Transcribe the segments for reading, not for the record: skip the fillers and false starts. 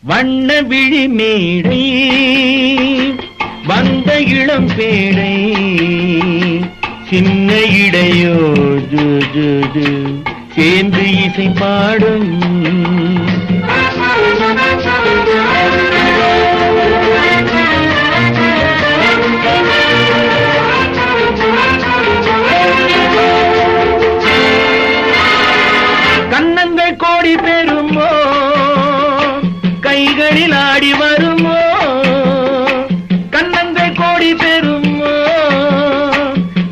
வண்ண விழி மேடை வந்த இளம் பேடை சின்ன இடையோ சேர்ந்து இசை பாடும் கன்னங்கள் கோடி பெறுமோ கைகளில் ஆடி வருமோ கன்னங்கள் கோடி பெறுமோ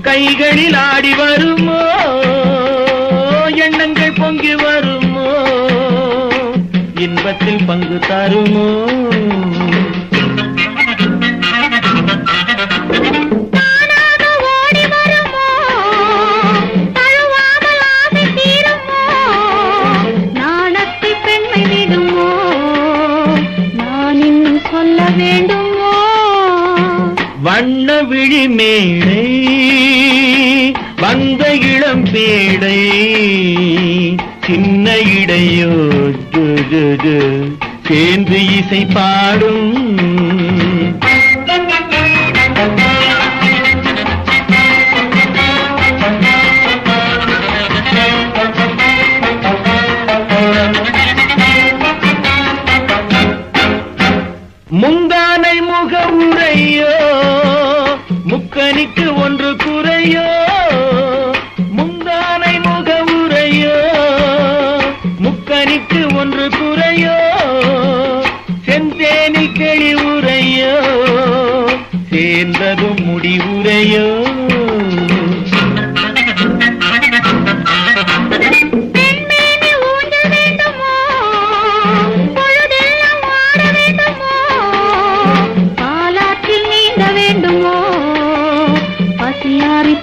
கைகளில் ஆடி வருமோ எண்ணங்கள் பொங்கி வருமோ இன்பத்தில் பங்கு தருமோ வண்ண விழி மேடை வந்த இளம் பேடை சின்ன இடையோ சேர்ந்து இசை பாடும் முந்தானை முகவுரையோ முக்கனிக்கு ஒன்று குறையோ முந்தானை முகவுரையோ முக்கனிக்கு ஒன்று குறையோ செந்தேனி கிளி உரையோ சேர்ந்ததும் முடிவுரையோ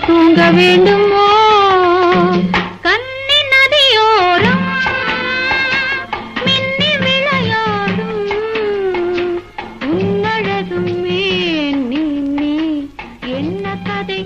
தூங்க வேண்டுமோ கண்ணி நதியோரம் மின்னி விளையாடும் உன்னழகும் நீ என்ன கதை